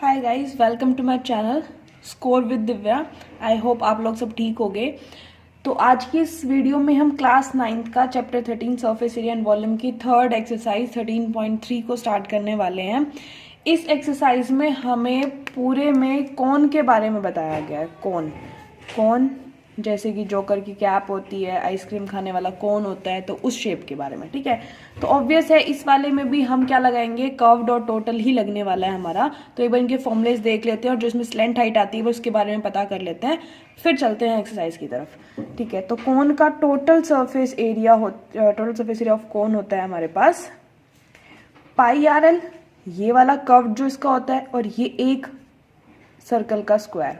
Hi guys, welcome to my channel score with Divya. I hope आप लोग सब ठीक हो गए। तो आज की इस वीडियो में हम क्लास 9th का chapter 13 surface area and volume की थर्ड एक्सरसाइज 13.3 को स्टार्ट करने वाले हैं। इस एक्सरसाइज में हमें पूरे में कोन के बारे में बताया गया है। कोन कोन जैसे कि जोकर की कैप होती है, आइसक्रीम खाने वाला कोन होता है, तो उस शेप के बारे में। ठीक है, तो ऑब्वियस है इस वाले में भी हम क्या लगाएंगे, कर्व्ड और टोटल ही लगने वाला है हमारा। तो एक बार इनके फॉर्मुलेज देख लेते हैं और जो इसमें स्लेंट हाइट आती है वो उसके बारे में पता कर लेते हैं, फिर चलते हैं एक्सरसाइज की तरफ। ठीक है, तो कोन का टोटल सरफेस एरिया ऑफ कोन होता है हमारे पास पाई आर एल, ये वाला कर्व जो इसका होता है, और ये एक सर्कल का square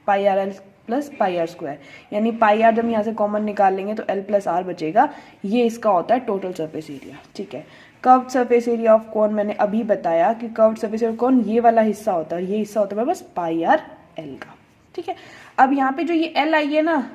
pi R L plus pi R square, यानी पाई आर जब यहाँ से कॉमन निकाल लेंगे तो एल प्लस आर बचेगा। ये इसका होता है टोटल सरफेस एरिया। ठीक है, कर्व्ड सरफेस एरिया ऑफ कोन मैंने अभी बताया कि curved surface area of cone ये वाला हिस्सा होता है, और ये हिस्सा होता है बस पाई आर एल का। ठीक है, अब यहाँ पे जो ये एल आई है ना,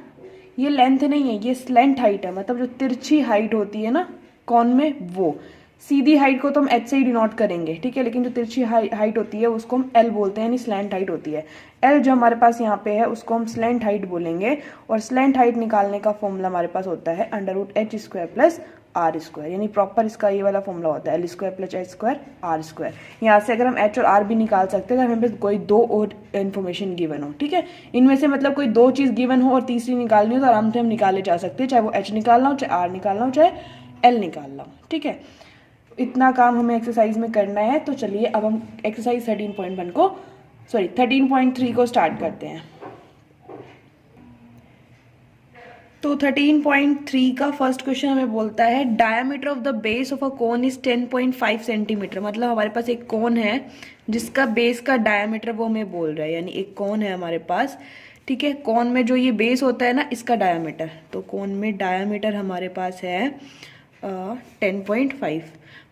ये लेंथ नहीं है, ये स्लेंट हाइट है, मतलब जो तिरछी हाइट होती है ना कौन में, वो सीधी हाइट को तो हम एच से ही डिनोट करेंगे। ठीक है, लेकिन जो तिरछी हाइट होती है उसको हम एल बोलते हैं, यानी स्लेंट हाइट होती है। एल जो हमारे पास यहाँ पे है उसको हम स्लेंट हाइट बोलेंगे, और स्लेंट हाइट निकालने का फॉर्मूला हमारे पास होता है √h² प्लस आर स्क्वायर, यानी प्रॉपर इसका ये वाला फॉर्मूला होता है L² plus h² are square. यहाँ से अगर हम h और r भी निकाल सकते हैं अगर हमें कोई दो और इन्फॉर्मेशन गिवन हो। ठीक है, इनमें से मतलब कोई दो चीज़ गिवन हो और तीसरी निकालनी हो तो आराम से हम निकाले जा सकते हैं, चाहे वो h निकालना हो, चाहे r निकालना हो, चाहे l निकालना हो। ठीक है, इतना काम हमें एक्सरसाइज में करना है। तो चलिए अब हम एक्सरसाइज 13.3 को स्टार्ट करते हैं। तो 13.3 का फर्स्ट क्वेश्चन हमें बोलता है diameter of the base of a cone is 10.5 centimetre. मतलब हमारे पास एक कोन है जिसका बेस का डायमीटर वो हमें बोल रहा है, यानी एक कोन है हमारे पास। ठीक है, कोन में जो ये बेस होता है ना इसका डायमीटर, तो कोन में डायमीटर हमारे पास है 10.5।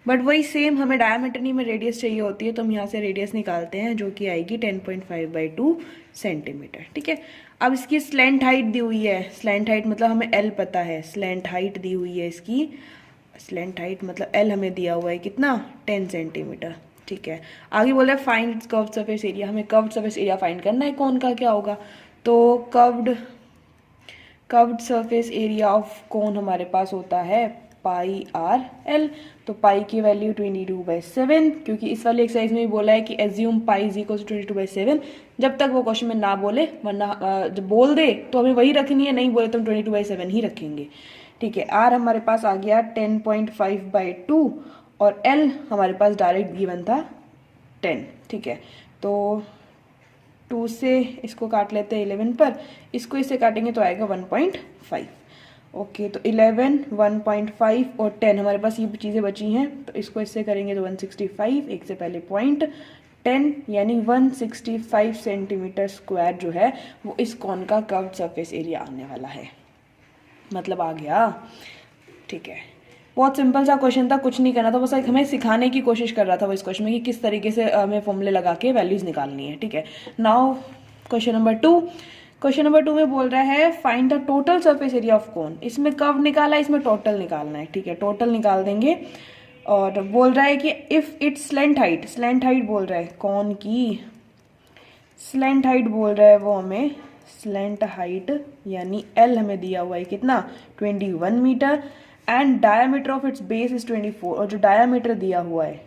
बट वही सेम हमें डायमीटर नहीं में रेडियस चाहिए होती है, तो हम यहाँ से रेडियस निकालते हैं जो कि आएगी 10.5/2 सेंटीमीटर। ठीक है, अब इसकी स्लेंट हाइट दी हुई है, स्लेंट हाइट मतलब हमें एल पता है, स्लेंट हाइट दी हुई है इसकी, स्लेंट हाइट मतलब एल हमें दिया हुआ है कितना, 10 सेंटीमीटर। ठीक है, आगे बोल रहा है find its curved surface area. हमें कर्व्ड सरफेस एरिया फाइंड करना है, कौन का क्या होगा, तो curved surface area of cone हमारे पास होता है पाई आर एल। तो पाई की वैल्यू 22/7, क्योंकि इस वाले एक्सरसाइज में भी बोला है कि assume pi is equal to 22/7। जब तक वो क्वेश्चन में ना बोले, वरना जब बोल दे तो हमें वही रखनी है, नहीं बोले तो हम 22/7 ही रखेंगे। ठीक है, आर हमारे पास आ गया 10.5/2 और एल हमारे पास डायरेक्ट गिवन था 10। ठीक है, तो 2 से इसको काट लेते हैं 11 पर, इसको इससे काटेंगे तो आएगा 1.5। ओके, तो 11, 1.5 और 10 हमारे पास ये चीज़ें बची हैं, तो इसको इससे करेंगे तो 165, एक से पहले पॉइंट 10, यानी 165 सेंटीमीटर स्क्वायर जो है वो इस कोन का कर्व्ड सरफेस एरिया आने वाला है। मतलब आ गया। ठीक है, बहुत सिंपल सा क्वेश्चन था, कुछ नहीं करना था, बस हमें सिखाने की कोशिश कर रहा था वो इस क्वेश्चन में कि किस तरीके से हमें फॉर्मूले लगा के वैल्यूज निकालनी है। ठीक है, now question number 2। Question number 2 में बोल रहा है find the total surface area of कोन। इसमें कर्व निकाला है, इसमें टोटल निकालना है। ठीक है, टोटल निकाल देंगे, और बोल रहा है कि इफ इट्स स्लेंट हाइट बोल रहा है कोन की, स्लेंट हाइट बोल रहा है वो हमें, स्लेंट हाइट यानी एल हमें दिया हुआ है कितना, 21 metre, and diameter of its base is 24, और जो डायमीटर दिया हुआ है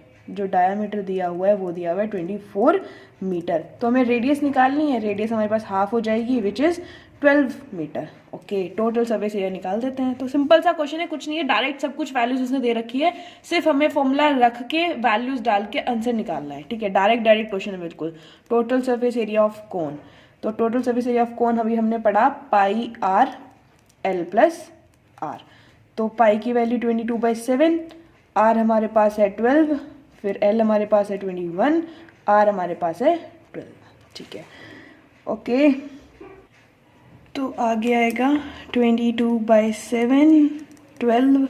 वो दिया हुआ है 24 मीटर। तो हमें रेडियस निकालनी है, रेडियस हमारे पास हाफ हो जाएगी which is 12 metre. Okay, total surface area निकाल देते हैं। तो सिंपल सा क्वेश्चन है, कुछ नहीं है, डायरेक्ट सब कुछ वैल्यूज उसने दे रखी है, सिर्फ हमें फॉर्मूला रख के वैल्यूज डाल के आंसर निकालना है। ठीक है, डायरेक्ट क्वेश्चन है बिल्कुल। Total surface area of cone, तो total surface area of cone अभी हमने पढ़ा pi R L plus r. तो पाई की वैल्यू 22/7, आर हमारे पास है 12, फिर एल हमारे पास है 21, आर हमारे पास है 12। ठीक है, ओके, तो आगे आएगा 22/7, 12,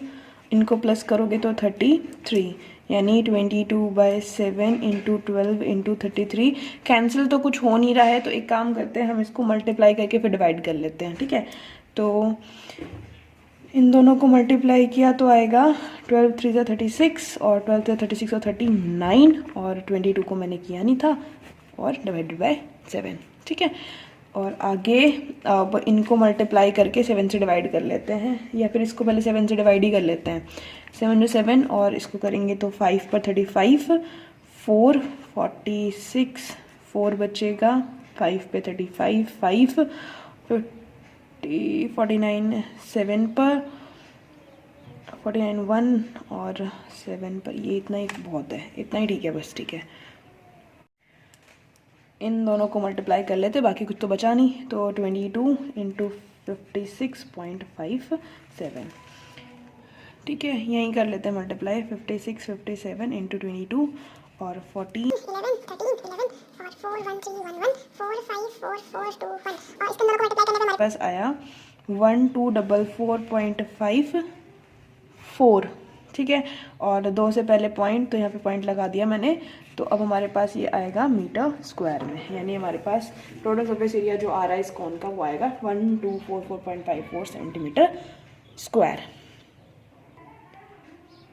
इनको प्लस करोगे तो 33, यानी 22/7 × 12 × 33। कैंसिल तो कुछ हो नहीं रहा है, तो एक काम करते हैं, हम इसको मल्टीप्लाई करके फिर डिवाइड कर लेते हैं। ठीक है, तो इन दोनों को मल्टीप्लाई किया तो आएगा 12 3 36, और 12 36 और 39, और 22 को मैंने किया नहीं था, और डिवाइडेड बाय 7, ठीक है। और आगे अब इनको मल्टीप्लाई करके 7 से डिवाइड कर लेते हैं, या फिर इसको पहले 7 से डिवाइड ही कर लेते हैं। 7 × 7 और इसको करेंगे तो 5 पर 35, 4 46, 4 बचेगा, 5 पे 35, 5 50 49, 7 पर 49 1 और 7 पर, ये इतना ही बहुत है, इतना ही ठीक है बस, ठीक है। इन दोनों को मल्टीप्लाई कर लेते, बाकी कुछ तो बचा नहीं, तो 22 × 56.57, ठीक है। यहीं कर लेते हैं मल्टीप्लाई, 56 57 × 22 और 14 11 13 11 और 4 1 3 1 1 4 5 4 4 2 1 और इसके अंदर को मल्टीप्लाई करने पे बस आया 1244.54, ठीक है। और 2 से पहले पॉइंट, तो यहाँ पे पॉइंट लगा दिया मैंने। तो अब हमारे पास ये आएगा मीटर स्क्वायर में, यानी हमारे पास टोटल सरफेस एरिया जो आ रहा है इस कोन का वो आएगा 1244.54 सेंटीमीटर स्क्वायर।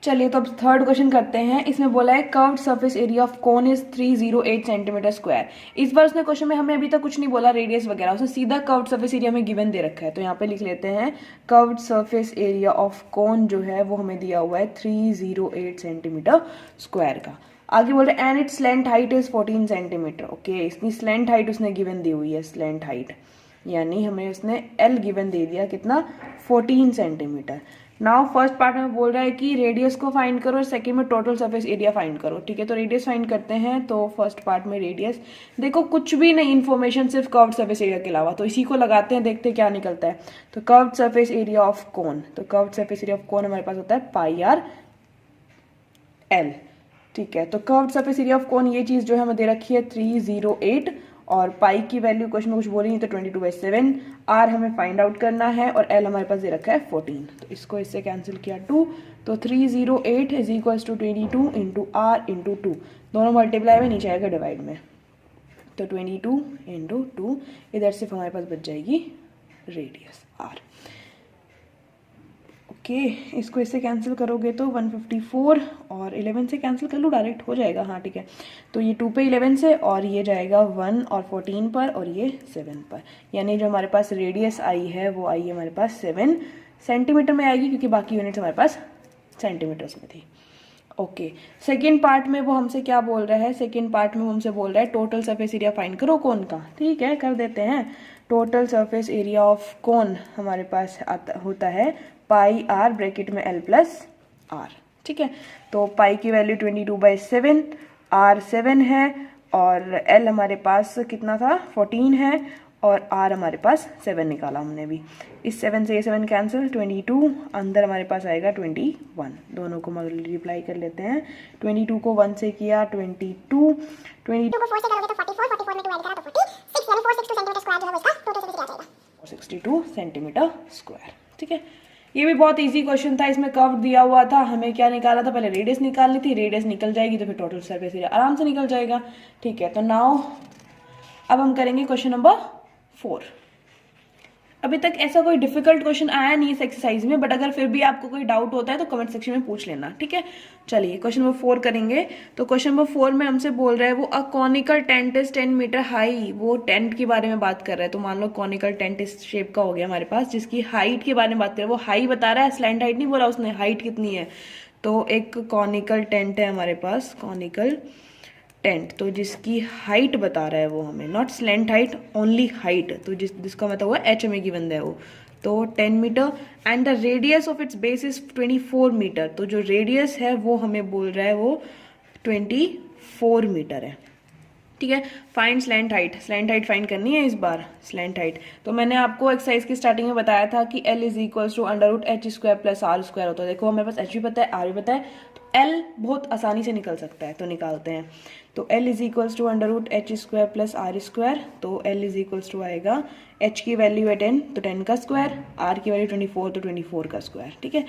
चलिए तो अब थर्ड क्वेश्चन करते हैं। इसमें बोला है curved surface area of cone is 308 centimetre square. इस बार उसने क्वेश्चन में हमें अभी तक कुछ नहीं बोला रेडियस वगैरह, उसने सीधा कर्व्ड सरफेस एरिया में गिवन दे रखा है। तो यहाँ पे लिख लेते हैं कर्व्ड सरफेस एरिया ऑफ कोन जो है वो हमें दिया हुआ है 308 सेंटीमीटर स्क्वायर का। आगे बोल रहे हैं and it's slant height is 14 centimetre. Okay, इसकी स्लैंट हाइट उसने गिवन दी हुई है, स्लैंट हाइट यानी हमें उसने एल गिवन दे दिया, कितना 14 सेंटीमीटर। नाउ फर्स्ट पार्ट में बोल रहा है कि रेडियस को फाइंड करो और सेकंड में टोटल सरफेस एरिया फाइंड करो, ठीक है। तो रेडियस फाइंड करते हैं, तो फर्स्ट पार्ट में रेडियस देखो कुछ भी नहीं इन्फॉर्मेशन, सिर्फ कर्व्ड सरफेस एरिया के अलावा, तो इसी को लगाते हैं, देखते हैं क्या निकलता है। तो curved surface area of cone, तो curved surface area of cone हमारे पास होता है πr l, ठीक है। तो curved surface area of cone ये चीज जो है हमें दे रखी है 308 और पाई की वैल्यू क्वेश्चन में कुछ बोली नहीं तो 22/7, आर हमें फाइंड आउट करना है और एल हमारे पास दे रखा है 14। तो इसको इससे कैंसिल किया 2, तो 308 is equal to 22 into R into 2, दोनों मल्टीप्लाई में नीचे आएगा डिवाइड में, तो 22 इंटू 2, इधर सिर्फ हमारे पास बच जाएगी रेडियस आर। ओके, इसको इससे कैंसिल करोगे तो 154 और 11 से कैंसिल कर लो, डायरेक्ट हो जाएगा, हाँ ठीक है। तो ये 2 पे 11 से और ये जाएगा 1 और 14 पर और ये 7 पर, यानी जो हमारे पास रेडियस आई है वो आई है हमारे पास 7 सेंटीमीटर में आएगी, क्योंकि बाकी यूनिट्स हमारे पास सेंटीमीटर्स में थी। ओके, सेकेंड पार्ट में वो हमसे क्या बोल रहा है, सेकेंड पार्ट में वो हमसे बोल रहा है टोटल सरफेस एरिया फाइंड करो कोन का, ठीक है कर देते हैं। Total surface area of cone हमारे पास होता है पाई आर ब्रैकेट में एल प्लस आर, ठीक है। तो पाई की वैल्यू 22/7, आर 7 है और एल हमारे पास कितना था 14 है और आर हमारे पास 7 निकाला हमने भी। इस 7 से ये 7 कैंसिल, 22 अंदर हमारे पास आएगा 21, दोनों को मल्टीप्लाई कर लेते हैं। 22 को 1 से किया 22 को 4 से करोगे तो 44, 44 में 2 ऐड करा तो 46, यानी 462 सेंटीमीटर स्क्वायर जो है वो इसका टोटल सरफेस एरिया आ जाएगा, 462 सेंटीमीटर स्क्वायर, ठीक है। ये भी बहुत इजी क्वेश्चन था, इसमें कर्व दिया हुआ था, हमें क्या निकाला था, पहले रेडियस निकालनी थी, रेडियस निकल जाएगी तो फिर टोटल सरफेस एरिया आराम से निकल जाएगा, ठीक है। तो नाउ अब हम करेंगे क्वेश्चन नंबर 4। अभी तक ऐसा कोई डिफिकल्ट क्वेश्चन आया नहीं इस एक्सरसाइज में, बट अगर फिर भी आपको कोई डाउट होता है तो कमेंट सेक्शन में पूछ लेना, ठीक है। चलिए क्वेश्चन नंबर 4 करेंगे। तो क्वेश्चन नंबर 4 में हमसे बोल रहा है वो a conical tent is 10 metre high, वो टेंट के बारे में बात कर रहा है। तो मान लो कॉनिकल टेंट इस शेप का हो गया हमारे पास, जिसकी हाइट के बारे में बात कर रहा है, वो हाई बता रहा है, स्लैंट हाइट नहीं बोला उसने, हाइट कितनी है। तो एक कॉनिकल टेंट है हमारे पास, कॉनिकल टेंट, तो जिसकी हाइट बता रहा है वो हमें, not slant height, only height, तो जिसका मतलब हुआ एच में गिवन है वो, तो 10 metre and the radius of its base is 24 metre. तो जो रेडियस है वो हमें बोल रहा है वो 24 मीटर है, ठीक है। Find slant height, slant height find करनी है इस बार, स्लैंट हाइट। तो मैंने आपको एक्सरसाइज की स्टार्टिंग में बताया था कि L is equal to √h² plus r square होता है। देखो हमारे पास h भी पता है, r भी पता है, तो L बहुत आसानी से निकल सकता है, तो निकालते हैं। तो L is equal to √h² plus r square, तो L इज इक्वल टू आएगा, h की वैल्यू है 10 तो 10 का स्क्वायर, r की वैल्यू 24 तो 24 का स्क्वायर, ठीक है।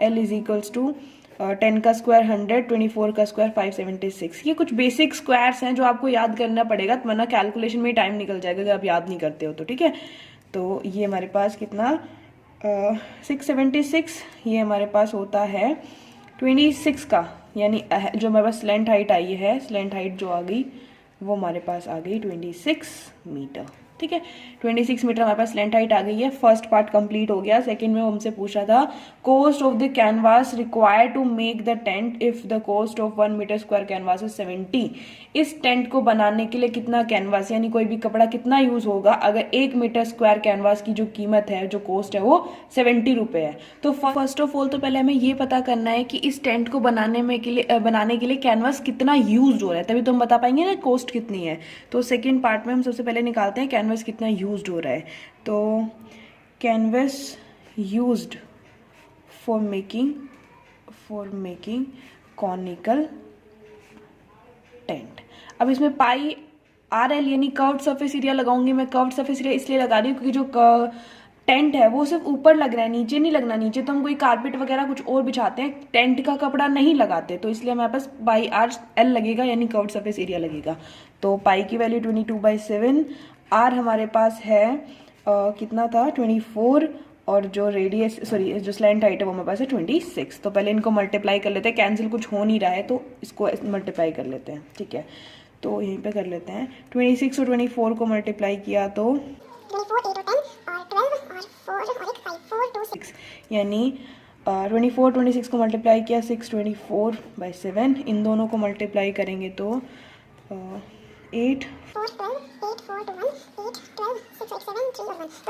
L इज इक्वल टू 10 का स्क्वायर 100, 24 का स्क्वायर 576। ये कुछ बेसिक स्क्वायर्स हैं जो आपको याद करना पड़ेगा, वरना कैलकुलेशन में टाइम निकल जाएगा अगर आप याद नहीं करते हो तो, ठीक है। तो ये हमारे पास कितना 676, ये हमारे पास होता है 26 का, यानी जो हमारे पास स्लैंट हाइट आई है, स्लैंट हाइट जो आ गई वो हमारे पास आ गई 26 मीटर। ठीक है, 26 मीटर हमारे पास लेंथ हाइट आ गई है। फर्स्ट पार्ट कंप्लीट हो गया। सेकंड में वो हमसे पूछ रहा था cost of the canvas required to make the tent if the cost of 1 metre square canvas is 70। इस टेंट को बनाने के लिए कितना कैनवास यानी कोई भी कपड़ा कितना यूज होगा अगर 1 मीटर स्क्वायर कैनवास की जो कीमत है, जो कॉस्ट है, वो 70 रुपए है। तो फर्स्ट ऑफ ऑल तो पहले हमें ये पता करना है कि इस टेंट को बनाने के लिए कैनवास कितना यूज हो रहा है, तभी तो हम बता पाएंगे ना कॉस्ट कितनी है। तो सेकेंड पार्ट में हम सबसे पहले निकालते हैं कैनवास कितना यूज्ड हो रहा है। तो canvas used for making conical tent. अब इसमें पाई आर एल यानी कर्व्ड सरफेस एरिया लगाऊंगी मैं। कर्व्ड सरफेस एरिया इसलिए लगा रही हूँ क्योंकि जो टेंट है वो सिर्फ ऊपर लग रहा है, नीचे नहीं लगना। नीचे तो हम कोई कारपेट वगैरह कुछ और बिछाते हैं, टेंट का कपड़ा नहीं लगाते, तो इसलिए हमारे पास बाई आर एल लगेगा यानी कर्व्ड सरफेस एरिया लगेगा। तो पाई की वैल्यू 22/7, आर हमारे पास है कितना था 24, और जो रेडियस जो स्लैंट हाइट है वो हमारे पास है 26। तो पहले इनको मल्टीप्लाई कर लेते हैं, कैंसिल कुछ हो नहीं रहा है तो इसको मल्टीप्लाई कर लेते हैं। ठीक है, तो यहीं पे कर लेते हैं। 26 और 24 को मल्टीप्लाई किया तो 6, यानी 24 26 को मल्टीप्लाई किया 6 24/7। इन दोनों को मल्टीप्लाई करेंगे तो 8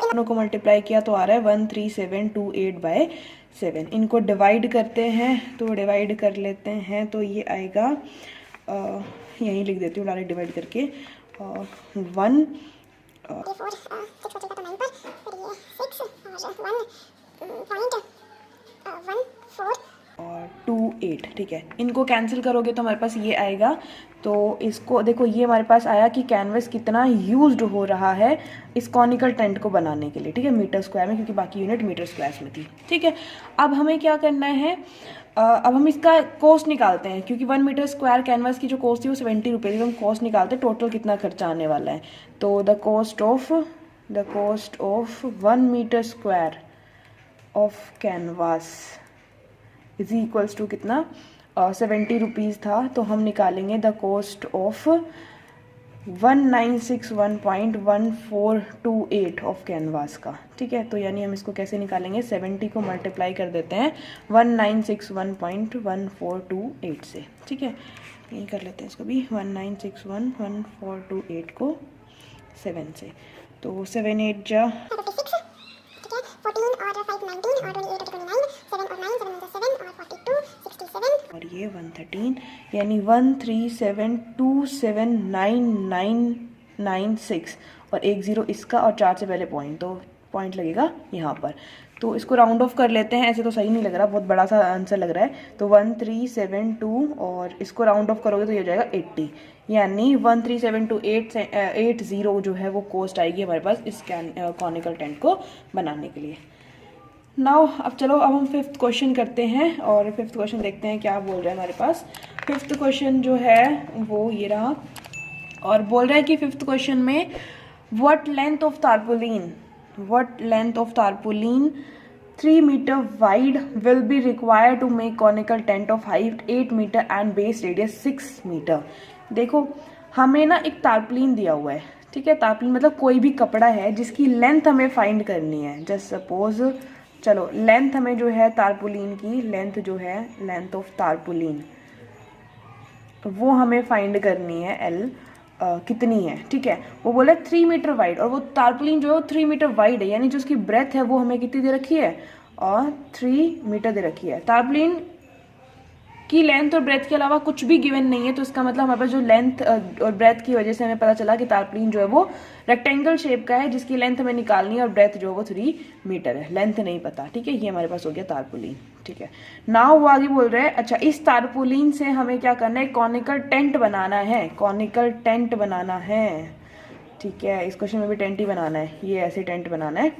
दोनों को मल्टीप्लाई किया तो आ रहा है 13728/7। इनको डिवाइड करते हैं, तो डिवाइड कर लेते हैं तो ये आएगा यहीं लिख देती हूँ डायरेक्ट डिवाइड करके 1 और 28। ठीक है, इनको कैंसिल करोगे तो हमारे पास ये आएगा। तो इसको देखो, ये हमारे पास आया कि कैनवस कितना यूज्ड हो रहा है इस कॉनिकल टेंट को बनाने के लिए। ठीक है, मीटर स्क्वायर में, क्योंकि बाकी यूनिट मीटर स्क्वायर में थी। ठीक है, अब हमें क्या करना है, अब हम इसका कॉस्ट निकालते हैं, क्योंकि 1 मीटर स्क्वायर कैनवस की जो कॉस्ट थी वो 70 रुपये थी। हम कॉस्ट निकालते हैं टोटल कितना खर्चा आने वाला है। तो the cost of 1 metre square of canvas is equals to कितना 70 रुपीज़ था। तो हम निकालेंगे the cost of 1961.1428 of canvas का। ठीक है, तो यानी हम इसको कैसे निकालेंगे, 70 को मल्टीप्लाई कर देते हैं 1961.1428 से। ठीक है, यही कर लेते हैं इसको भी, 1961.1428 को 7 से। तो 7 8 जा 14 और 5 19 और 28 29, 7 और 9 7 7 और 42 67 और ये 113, यानी 137279996 और 1 0 इसका और 4 से पहले पॉइंट, तो पॉइंट लगेगा यहाँ पर। तो इसको राउंड ऑफ कर लेते हैं, ऐसे तो सही नहीं लग रहा, बहुत बड़ा सा आंसर लग रहा है। तो 1372 और इसको राउंड ऑफ करोगे तो ये हो जाएगा 80, यानी 1372880 जो है वो कॉस्ट आएगी हमारे पास इस कॉनिकल टेंट को बनाने के लिए। नाउ अब चलो, अब हम 5th क्वेश्चन करते हैं और 5th क्वेश्चन देखते हैं क्या बोल रहा है हमारे पास। 5th क्वेश्चन जो है वो ये रहा और बोल रहा है कि 5th क्वेश्चन में what length of tarpaulin 3 meter wide will be required to make conical tent of height 8 meter and base radius 6 meter। देखो, हमें ना एक तारपुलिन दिया हुआ है। ठीक है, तारपुलिन मतलब कोई भी कपड़ा है जिसकी लेंथ हमें फाइंड करनी है। जस्ट सपोज, चलो लेंथ हमें जो है तारपुलिन की लेंथ जो है, लेंथ ऑफ तारपुलिन वो हमें फाइंड करनी है एल कितनी है। ठीक है, वो बोला 3 मीटर वाइड और वो तारपुलिन जो है वो 3 मीटर वाइड है, यानी जो उसकी ब्रेथ है वो हमें कितनी दे रखी है और 3 मीटर दे रखी है। तारपुलिन की लेंथ और ब्रेथ के अलावा कुछ भी गिवन नहीं है, तो इसका मतलब हमारे पास जो लेंथ और ब्रेथ की वजह से हमें पता चला कि तारपुलिन जो है वो रेक्टेंगल शेप का है जिसकी लेंथ हमें निकालनी है और ब्रेथ जो है वो 3 मीटर है, लेंथ नहीं पता। ठीक है, ये हमारे पास हो गया तारपुलिन। ठीक है, नाउ वो आगे बोल रहे हैं, अच्छा इस तारपुलिन से हमें क्या करना है, कॉनिकल टेंट बनाना है, कॉनिकल टेंट बनाना है। ठीक है, इस क्वेश्चन में भी टेंट ही बनाना है, ये ऐसे टेंट बनाना है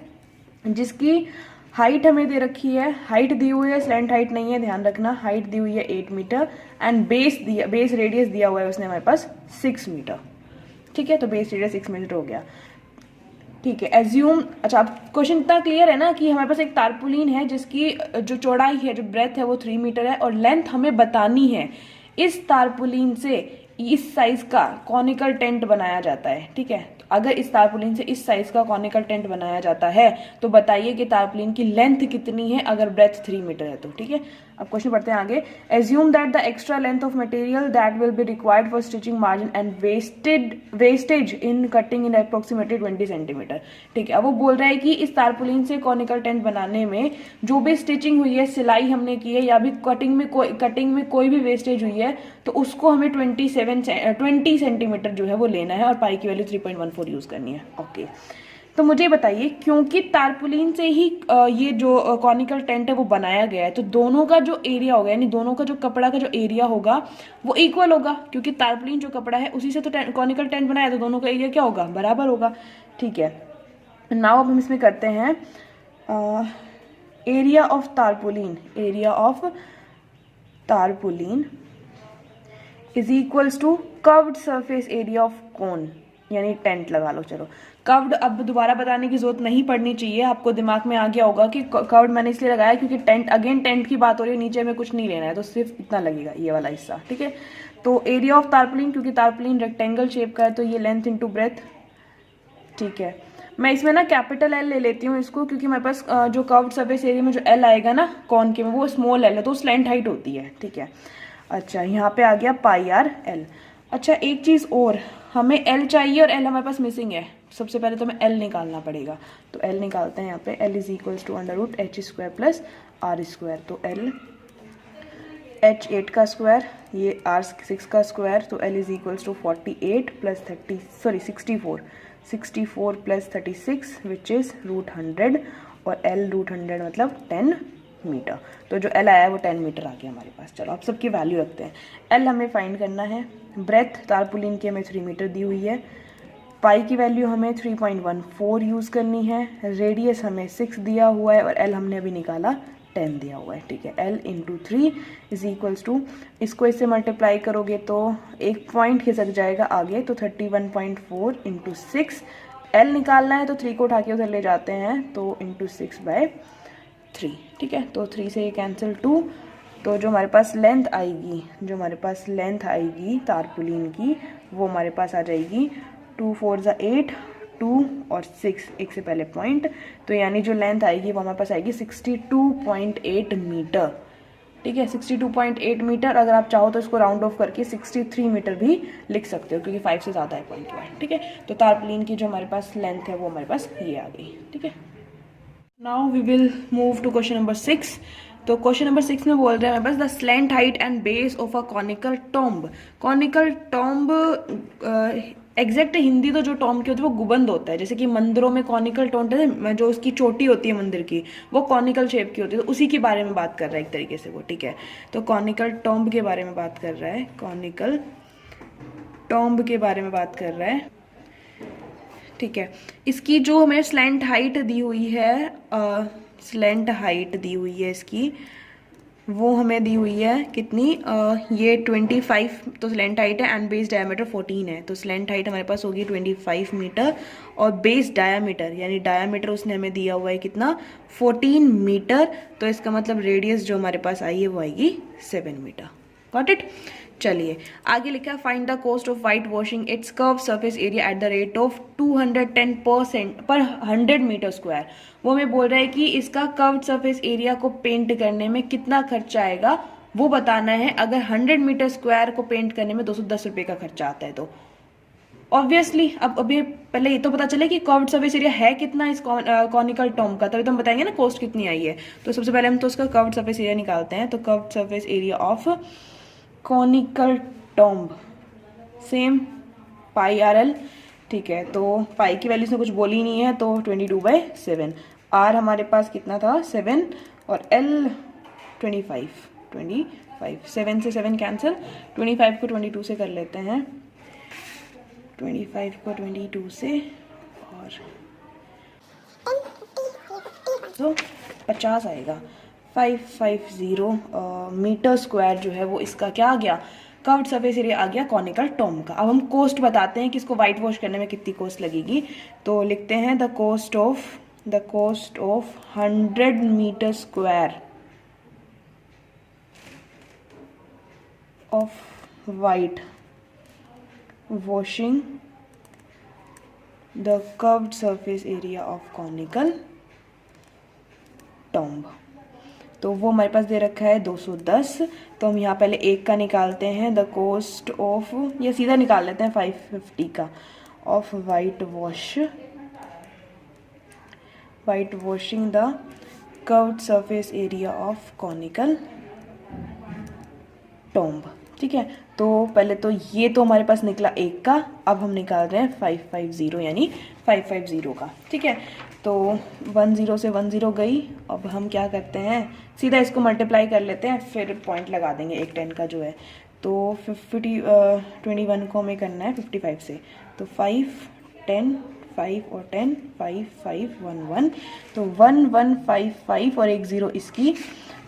जिसकी हाइट हमें दे रखी है, हाइट दी हुई है, स्लैंट हाइट नहीं है, ध्यान रखना, हाइट दी हुई है 8 मीटर एंड बेस रेडियस दिया हुआ है उसने हमारे पास 6 मीटर। ठीक है, तो बेस रेडियस 6 मीटर हो गया। ठीक है, एज्यूम, अच्छा अब क्वेश्चन इतना क्लियर है ना कि हमारे पास एक तारपुलिन है जिसकी जो चौड़ाई है, जो ब्रेथ है वो 3 मीटर है और लेंथ हमें बतानी है इस तारपुलिन से इस साइज का कॉनिकल टेंट बनाया जाता है, ठीक है। तो अगर इस तारपुलिन से इस साइज का कॉनिकल टेंट बनाया जाता है तो बताइए कि तारपुलिन की लेंथ कितनी है अगर ब्रेथ 3 मीटर है तो, ठीक है। अब क्वेश्चन पढ़ते हैं आगे। Assume that the extra length of material that will be required for stitching margin and wastage in cutting in approximately 20 centimetre, ठीक है। अब वो बोल रहा है कि इस तारपुलिन से कॉनिकल टेंट बनाने में जो भी स्टिचिंग हुई है, सिलाई हमने की है या भी कटिंग में कोई भी वेस्टेज हुई है तो उसको हमें 20 सेंटीमीटर जो है वो लेना है और पाई की वैल्यू 3.14 यूज करनी है, ओके। तो मुझे बताइए, क्योंकि तारपुलिन से ही ये जो कॉनिकल टेंट है वो बनाया गया है, तो दोनों का जो एरिया होगा, यानी दोनों का जो कपड़ा का जो एरिया होगा वो इक्वल होगा, क्योंकि तारपुलिन जो कपड़ा है उसी से तो कॉनिकल टेंट बनाया, तो दोनों का एरिया क्या होगा, बराबर होगा, ठीक है। नाउ अब हम इसमें करते हैं area of tarpaulin is equals to curved surface area of cone, यानी टेंट लगा लो। चलो कर्व्ड अब दोबारा बताने की जरूरत नहीं पड़नी चाहिए, आपको दिमाग में आ गया होगा कि कर्व्ड मैंने इसलिए लगाया क्योंकि टेंट की बात हो रही है, नीचे में कुछ नहीं लेना है, तो सिर्फ इतना लगेगा, ये वाला हिस्सा, ठीक है। तो एरिया ऑफ तारपुलिन, क्योंकि तारपुलिन रेक्टेंगल शेप का है तो ये लेंथ इंटू ब्रेथ, ठीक है। मैं इसमें ना कैपिटल एल ले लेती हूँ इसको, क्योंकि मेरे पास जो कर्व्ड सरफेस एरिया में जो एल आएगा ना कॉन के में वो स्मॉल एल है, तो स्लैंट हाइट होती है, ठीक है। अच्छा, यहाँ पे आ गया पाई आर एल। अच्छा, एक चीज़ और, हमें एल चाहिए और एल हमारे पास मिसिंग है, सबसे पहले तो हमें एल निकालना पड़ेगा, तो एल निकालते हैं यहाँ पे। L is equals to under root H square plus R square, तो एल एच 8 का स्क्वायर, ये आर 6 का स्क्वायर, तो L is equals to 48 plus 64 plus 36 which is √100, और एल √100 मतलब 10 मीटर, तो जो एल आया है वो 10 मीटर आ गया हमारे पास। चलो अब सबकी वैल्यू रखते हैं। एल हमें फाइंड करना है, ब्रेथ तारपुलिन की हमें 3 मीटर दी हुई है, पाई की वैल्यू हमें 3.14 यूज़ करनी है, रेडियस हमें 6 दिया हुआ है और एल हमने अभी निकाला 10 दिया हुआ है, ठीक है। L into 3 is equals to, इसको इससे मल्टीप्लाई करोगे तो एक पॉइंट खिसक जाएगा आगे, तो 31.4 इंटू 6, एल निकालना है तो 3 को उठा के उधर ले जाते हैं, तो इंटू 6/3, ठीक है। तो 3 से ये कैंसिल 2, तो जो हमारे पास लेंथ आएगी तारपुलिन की वो हमारे पास आ जाएगी 2 4 8, 2 और 6, एक से पहले पॉइंट, तो यानी जो लेंथ आएगी वो हमारे पास आएगी 62.8 मीटर, ठीक है। 62.8 मीटर, अगर आप चाहो तो इसको राउंड ऑफ करके 63 मीटर भी लिख सकते हो, क्योंकि 5 से ज़्यादा है पॉइंट के बाद, ठीक है। तो तारपुलिन की जो हमारे पास लेंथ है वो हमारे पास ये आ गई, ठीक है। Now we will move to question number 6। तो क्वेश्चन नंबर 6 में बोल रहे हैं हमारे पास the slant height and base of a conical tomb. Conical tomb exact Hindi तो जो टॉम्ब की होती है वो गुबंद होता है, जैसे कि मंदिरों में कॉनिकल टॉम्ब है, जो उसकी चोटी होती है मंदिर की वो कॉनिकल शेप की होती है, तो उसी के बारे में बात कर रहा है एक तरीके से वो, ठीक है। तो कॉनिकल टॉम्ब के बारे में बात कर रहा है, कॉनिकल टॉम्ब के बारे में बात कर रहा है, ठीक है। इसकी जो हमें स्लैंट हाइट दी हुई है, इसकी वो हमें दी हुई है कितनी, ये 25 तो स्लैंट हाइट है एंड बेस डायमीटर 14 है, तो स्लैंट हाइट हमारे पास होगी 25 मीटर और बेस डायमीटर यानी डायमीटर उसने हमें दिया हुआ है कितना, 14 मीटर, तो इसका मतलब रेडियस जो हमारे पास आई है वो आएगी 7 मीटर। Got it. चलिए आगे लिखा है find the cost of white washing it's curve surface area at the rate of 210% पर 100 मीटर स्क्वायर। वो हमें बोल रहा है कि इसका कर्व्ड सरफेस एरिया को पेंट करने में कितना खर्चा आएगा वो बताना है। अगर 100 मीटर स्क्वायर को पेंट करने में 210 रुपये का खर्चा आता है तो ऑब्वियसली अब अभी पहले ये तो पता चले कि कर्व्ड सरफेस एरिया है कितना इस कॉनिकल टॉम्ब का, तभी तो हम बताएंगे ना कॉस्ट कितनी आई है। तो सबसे पहले हम तो उसका कर्व्ड सरफेस एरिया निकालते हैं, तो curved surface area of conical tomb same pi R L, ठीक है। तो पाई की वैल्यू से कुछ बोली नहीं है, तो 22/7, आर हमारे पास कितना था 7 और एल 25, 7 से 7 कैंसिल, 25 को 22 से कर लेते हैं, 25 को 22 से और तो 50 आएगा, 550 मीटर स्क्वायर जो है वो इसका क्या आ गया, कर्व्ड सरफेस एरिया आ गया कॉनिकल टॉम्ब का। अब हम कॉस्ट बताते हैं कि इसको वाइट वॉश करने में कितनी कॉस्ट लगेगी, तो लिखते हैं the cost of 100 metre square of white washing the curved surface area of conical tomb. तो वो हमारे पास दे रखा है 210। तो हम यहाँ पहले एक का निकालते हैं, द कॉस्ट ऑफ, या सीधा निकाल लेते हैं 550 का, of white washing the curved surface area of conical tomb. ठीक है, तो पहले तो ये तो हमारे पास निकला एक का, अब हम निकाल रहे हैं 550 यानी 550 का। ठीक है, तो 10 से 10 गई। अब हम क्या करते हैं, सीधा इसको मल्टीप्लाई कर लेते हैं, फिर पॉइंट लगा देंगे एक 10 का जो है। तो 21 को हमें करना है 55 से, तो 5 10 5 और 10 5 5 1 1, तो 1 1 5 5 और एक 0 इसकी।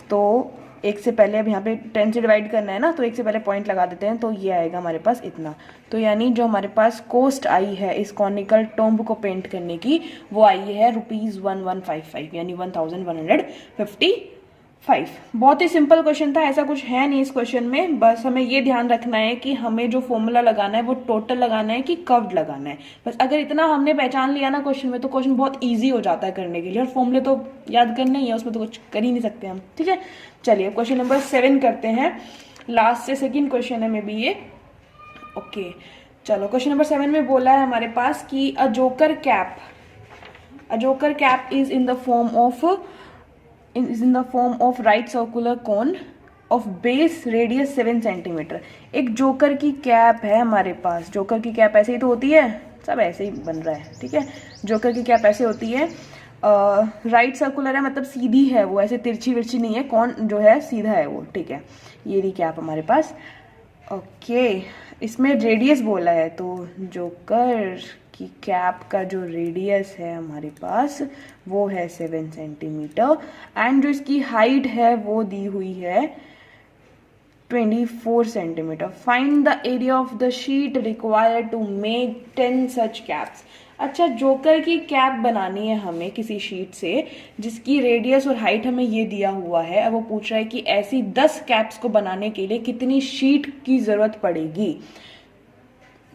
तो एक से पहले अब यहाँ पे 10 से डिवाइड करना है ना, तो एक से पहले पॉइंट लगा देते हैं, तो ये आएगा हमारे पास इतना। तो यानी जो हमारे पास कॉस्ट आई है इस कॉनिकल टॉम्ब को पेंट करने की, वो आई है ₹1155 यानी 1155। बहुत ही सिंपल क्वेश्चन था, ऐसा कुछ है नहीं इस क्वेश्चन में। बस हमें ये ध्यान रखना है कि हमें जो फॉर्मूला लगाना है वो टोटल लगाना है कि कर्व्ड लगाना है। बस अगर इतना हमने पहचान लिया ना क्वेश्चन में, तो क्वेश्चन बहुत ईजी हो जाता है करने के लिए, और फॉर्मूले तो याद करने ही है, उसमें तो कुछ कर ही नहीं सकते हम। ठीक है, चलिए क्वेश्चन नंबर 7 करते हैं, लास्ट से सेकेंड क्वेश्चन है मे बी ये। ओके, चलो क्वेश्चन नंबर 7 में बोला है हमारे पास कि a joker cap is in the form of right circular cone of base radius 7 centimetre. एक जोकर की कैप है हमारे पास। जोकर की कैप ऐसे ही तो होती है, सब ऐसे ही बन रहा है। ठीक है, जोकर की कैप ऐसे होती है, राइट सर्कुलर है, मतलब सीधी है वो, ऐसे तिरछी विरछी नहीं है, कौन जो है सीधा है वो। ठीक है, ये रही कैप हमारे पास। ओके, इसमें रेडियस बोला है, तो जोकर की कैप का जो रेडियस है हमारे पास वो है 7 सेंटीमीटर, एंड जो इसकी हाइट है वो दी हुई है 24 centimetre. Find the area of the sheet required to make 10 such caps. अच्छा, जोकर की कैप बनानी है हमें किसी शीट से जिसकी रेडियस और हाइट हमें ये दिया हुआ है। अब वो पूछ रहा है कि ऐसी 10 कैप्स को बनाने के लिए कितनी शीट की जरूरत पड़ेगी,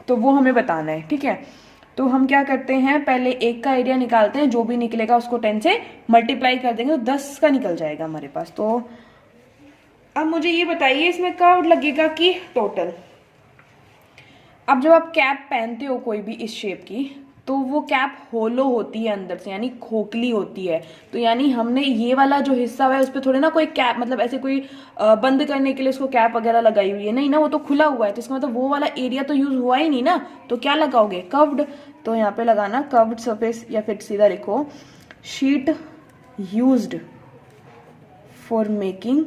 तो वो हमें बताना है। ठीक है, तो हम क्या करते हैं, पहले एक का एरिया निकालते हैं, जो भी निकलेगा उसको 10 से मल्टीप्लाई कर देंगे तो 10 का निकल जाएगा हमारे पास। तो अब मुझे ये बताइए इसमें कर्व लगेगा कि टोटल। अब जब आप कैप पहनते हो कोई भी इस शेप की, तो वो कैप होलो होती है अंदर से, यानी खोखली होती है। तो यानी हमने ये वाला जो हिस्सा है उस पर थोड़े ना कोई कैप, मतलब ऐसे कोई बंद करने के लिए उसको कैप वगैरह लगाई हुई है, नहीं ना, वो तो खुला हुआ है, तो इसका मतलब वो वाला एरिया तो यूज हुआ ही नहीं ना। तो क्या लगाओगे, कर्व्ड। तो यहाँ पे लगाना कर्व्ड सरफेस, या फिर सीधा लिखो sheet used for making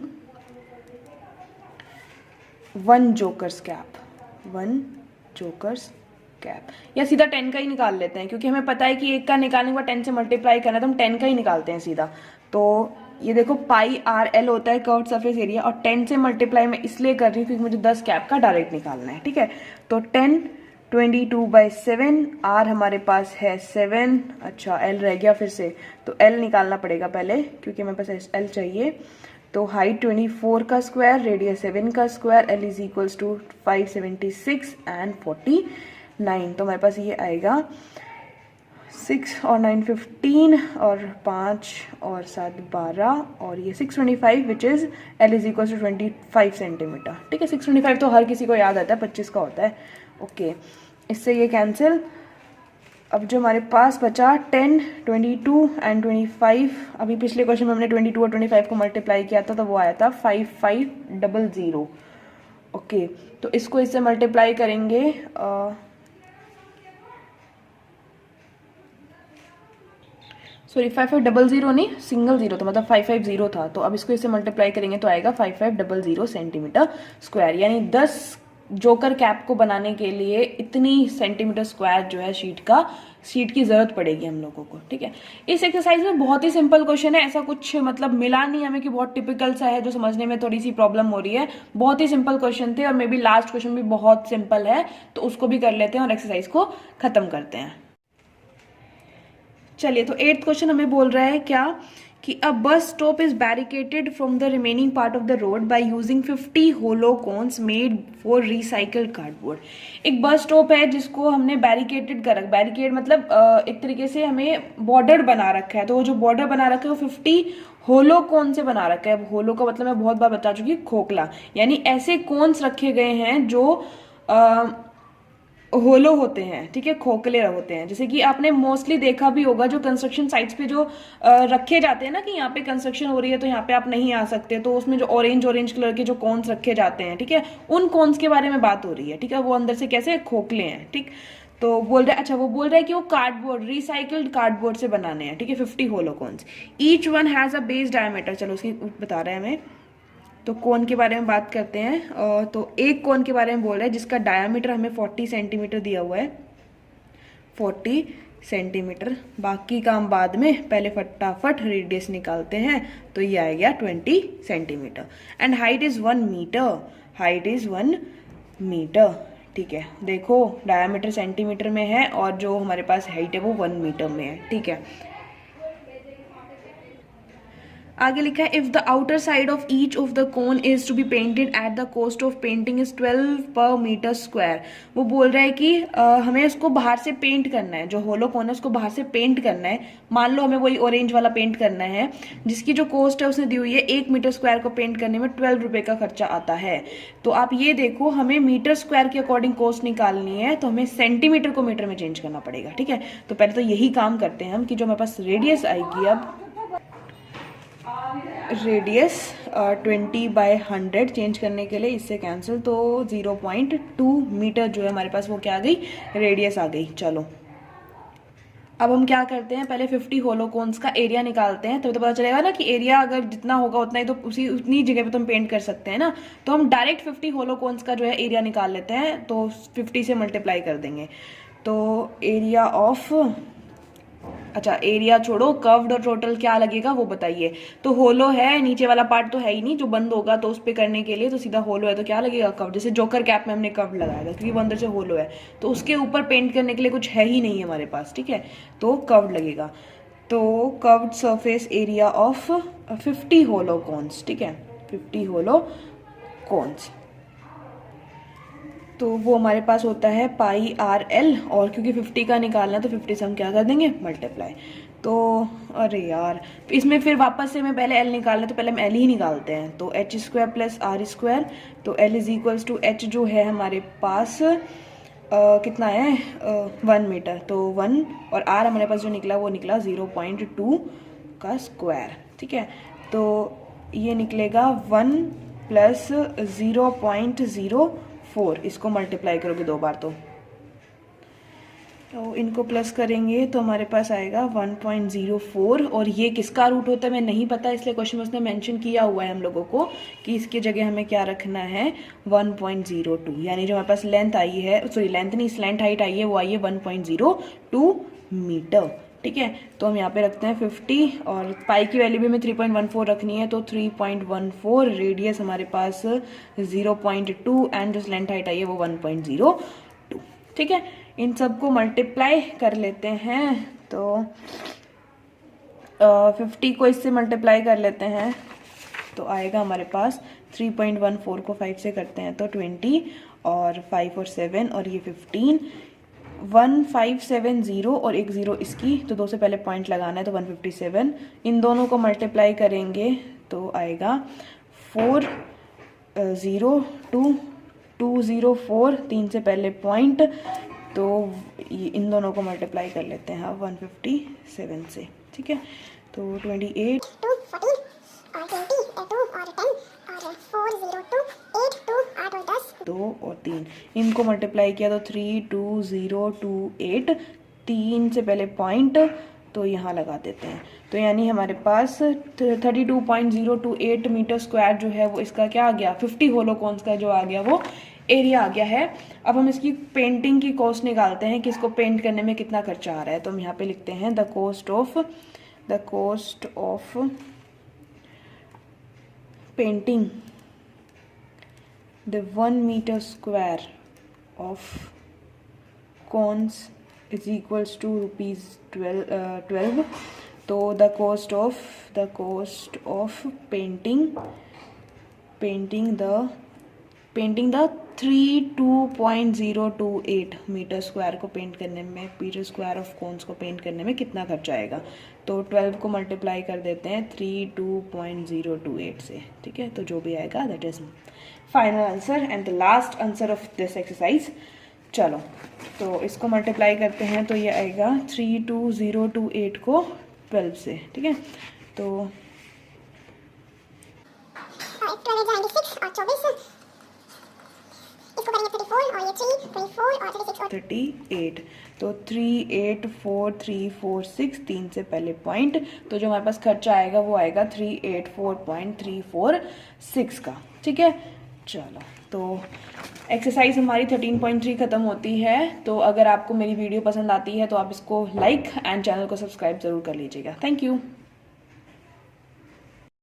1 jokers cap, या सीधा 10 का ही निकाल लेते हैं, क्योंकि हमें पता है कि एक का निकालने के बाद 10 से मल्टीप्लाई करना है, तो हम 10 का ही निकालते हैं सीधा। तो ये देखो πRL होता है कर्व्ड सरफेस एरिया, और 10 से मल्टीप्लाई मैं इसलिए कर रही हूँ क्योंकि मुझे 10 कैप का डायरेक्ट निकालना है। ठीक है, तो 10 22/7, R हमारे पास है 7। अच्छा, L रह गया फिर से, तो L निकालना पड़ेगा पहले क्योंकि हमें पास L चाहिए। तो हाइट 24 का स्क्वायर, रेडियस 7 का square, L is equals to 576 and 49। तो हमारे पास ये आएगा 6 और 9 15 और 5 और 7 12 और ये 625 which is L is equals to 25 centimetre. ठीक है, 625 तो हर किसी को याद आता है, 25 का होता है। ओके, इससे ये कैंसिल। अब जो हमारे पास बचा 10 22 एंड 25, अभी पिछले क्वेश्चन में हमने 22 और 25 को मल्टीप्लाई किया था, तो वो आया था 5500। ओके, तो इसको इससे मल्टीप्लाई करेंगे, सॉरी 5500 नहीं, सिंगल जीरो, तो मतलब 550 था। तो अब इसको इससे मल्टीप्लाई करेंगे तो आएगा 5500 सेंटीमीटर स्क्वायर, यानी 10 जोकर कैप को बनाने के लिए इतनी सेंटीमीटर स्क्वायर जो है शीट की जरूरत पड़ेगी हम लोगों को। ठीक है, इस एक्सरसाइज में बहुत ही सिंपल क्वेश्चन है, ऐसा कुछ मतलब मिला नहीं हमें कि बहुत टिपिकल सा है जो समझने में थोड़ी सी प्रॉब्लम हो रही है। बहुत ही सिंपल क्वेश्चन थे, और मे बी लास्ट क्वेश्चन भी बहुत सिंपल है, तो उसको भी कर लेते हैं और एक्सरसाइज को खत्म करते हैं। चलिए, तो 8th क्वेश्चन हमें बोल रहा है क्या कि a bus stop is barricaded from the remaining part of the road by using 50 hollow cones made for recycled cardboard. एक बस स्टॉप है जिसको हमने बैरिकेटेड कर रखा, बैरिकेड मतलब एक तरीके से हमें बॉर्डर बना रखा है, तो वो जो बॉर्डर बना रखा है वो 50 होलो कोन से बना रखा है। होलो का मतलब मैं बहुत बार बता चुकी हूँ, खोखला, यानी ऐसे कोन्स रखे गए हैं जो होलो होते हैं, ठीक है, खोखले होते हैं। जैसे कि आपने मोस्टली देखा भी होगा जो कंस्ट्रक्शन साइट्स पे जो रखे जाते हैं ना, कि यहाँ पे कंस्ट्रक्शन हो रही है तो यहाँ पे आप नहीं आ सकते, तो उसमें जो ऑरेंज ऑरेंज कलर के जो कॉन्स रखे जाते हैं, ठीक है, उन कॉन्स के बारे में बात हो रही है, ठीक है, वो अंदर से कैसे खोखले हैं, ठीक। तो बोल रहा है, अच्छा वो बोल रहा है कि वो कार्डबोर्ड, रिसाइकल्ड कार्डबोर्ड से बनाने हैं, ठीक है, 50 hollow cones, each one has a base diameter. चलो उसकी बता रहे हैं हमें, तो कोन के बारे में बात करते हैं। तो एक कोन के बारे में बोल रहा है जिसका डायमीटर हमें 40 सेंटीमीटर दिया हुआ है, 40 सेंटीमीटर। बाकी काम बाद में, पहले फटाफट रेडियस निकालते हैं। तो ये आ गया 20 centimetre. And height is 1 metre, height is 1 metre, ठीक है। देखो डायमीटर सेंटीमीटर में है और जो हमारे पास हाइट है वो 1 मीटर में है, ठीक है। आगे लिखा है if the outer side of each of the cone is to be painted at the cost of painting is 12 per metre square. वो बोल रहा है कि हमें उसको बाहर से पेंट करना है, जो होलो कोन है उसको बाहर से पेंट करना है। मान लो हमें वही ऑरेंज वाला पेंट करना है, जिसकी जो कॉस्ट है उसने दी हुई है 1 मीटर स्क्वायर को पेंट करने में 12 रुपए का खर्चा आता है। तो आप ये देखो, हमें मीटर स्क्वायर के अकॉर्डिंग कॉस्ट निकालनी है, तो हमें सेंटीमीटर को मीटर में चेंज करना पड़ेगा, ठीक है। तो पहले तो यही काम करते हैं हम कि जो हमारे पास रेडियस आएगी, अब रेडियस 20/100 चेंज करने के लिए इससे कैंसिल, तो 0.2 मीटर जो है हमारे पास वो क्या आ गई, रेडियस आ गई। चलो अब हम क्या करते हैं, पहले 50 होलोकोन्स का एरिया निकालते हैं, तभी तो पता चलेगा ना कि एरिया अगर जितना होगा उतना ही, तो उतनी जगह पे तो हम पेंट कर सकते हैं ना। तो हम डायरेक्ट 50 होलोकोन्स का जो है एरिया निकाल लेते हैं, तो 50 से मल्टीप्लाई कर देंगे। तो एरिया ऑफ, अच्छा एरिया छोड़ो, कर्व्ड और टोटल क्या लगेगा वो बताइए। तो होलो है, नीचे वाला पार्ट तो है ही नहीं जो बंद होगा, तो उस पे करने के लिए तो सीधा होलो है, तो क्या लगेगा कर्व। जैसे जोकर कैप में हमने कर्व लगाया था क्योंकि वो अंदर से होलो है, तो उसके ऊपर पेंट करने के लिए कुछ है ही नहीं हमारे पास, ठीक है, तो कर्व लगेगा। तो curved surface area of 50 hollow cones, ठीक है, 50 होलो कोन्स, तो वो हमारे पास होता है πRL, और क्योंकि 50 का निकालना है तो 50 से हम क्या कर देंगे, मल्टीप्लाई। तो अरे यार, इसमें फिर वापस से हमें पहले L निकालना है, तो पहले हम L ही निकालते हैं। तो h² + r², तो L = h जो है हमारे पास कितना है, 1 मीटर, तो 1, और r हमारे पास जो निकला वो निकला 0.2 का स्क्वायर, ठीक है। तो ये निकलेगा 1 + 0.04, इसको मल्टीप्लाई करोगे 2 बार तो इनको प्लस करेंगे तो हमारे पास आएगा 1.04, और ये किसका रूट होता है मैं नहीं पता, इसलिए क्वेश्चन में उसने मेंशन किया हुआ है हम लोगों को कि इसके जगह हमें क्या रखना है, 1.02, यानी जो हमारे पास लेंथ आई है, सॉरी लेंथ नहीं, स्लैंट हाइट आई है, वो आई है 1.02 मीटर, ठीक है। तो हम यहाँ पे रखते हैं 50, और पाई की वैल्यू भी हमें 3.14 रखनी है, तो 3.14, रेडियस हमारे पास 0.2, एंड जो लेंथ हाइट आई है वो 1.02, ठीक है। इन सबको मल्टीप्लाई कर लेते हैं, तो 50 को इससे मल्टीप्लाई कर लेते हैं, तो आएगा हमारे पास 3.14 को 5 से करते हैं तो 20, और 5 और 7, और ये 15, 1570, और एक 0 इसकी, तो 2 से पहले पॉइंट लगाना है, तो 157, इन दोनों को मल्टीप्लाई करेंगे तो आएगा 40204, 3 से पहले पॉइंट, तो इन दोनों को मल्टीप्लाई कर लेते हैं 157 से, ठीक है। तो 28 2 14 और 20 2 और 10 और 4 0 2 8 2 8 और 10 2 और 3, इनको मल्टीप्लाई किया तो 32028, 3 से पहले पॉइंट, तो यहाँ लगा देते हैं। तो यानी हमारे पास 32.028 मीटर स्क्वायर जो है वो इसका क्या आ गया, 50 होलोकोन्स का जो आ गया वो एरिया आ गया है। अब हम इसकी पेंटिंग की कॉस्ट निकालते हैं कि इसको पेंट करने में कितना खर्चा आ रहा है। तो हम यहाँ पे लिखते हैं the cost of painting the 1 metre square of cones is equals to ₹12। तो the cost of painting the 32.028 metre square को पेंट करने में, मीटर स्क्वायर ऑफ कोन्स को पेंट करने में कितना खर्चा आएगा। तो 12 को मल्टीप्लाई कर देते हैं 32.028 से, ठीक है। तो जो भी आएगा that is final answer and the last answer of this exercise. चलो तो इसको मल्टीप्लाई करते हैं तो ये आएगा 32.028 को 12 से, ठीक है। तो 12 जाएंगे 6 और 24, इसको करेंगे 34 और ये 3, 24 और 36 और 38। तो 384346, 3 से पहले पॉइंट, तो जो हमारे पास खर्चा आएगा वो आएगा 384.346 का, ठीक है। चलो तो एक्सरसाइज हमारी 13.3 ख़त्म होती है। तो अगर आपको मेरी वीडियो पसंद आती है तो आप इसको लाइक एंड चैनल को सब्सक्राइब ज़रूर कर लीजिएगा। Thank you.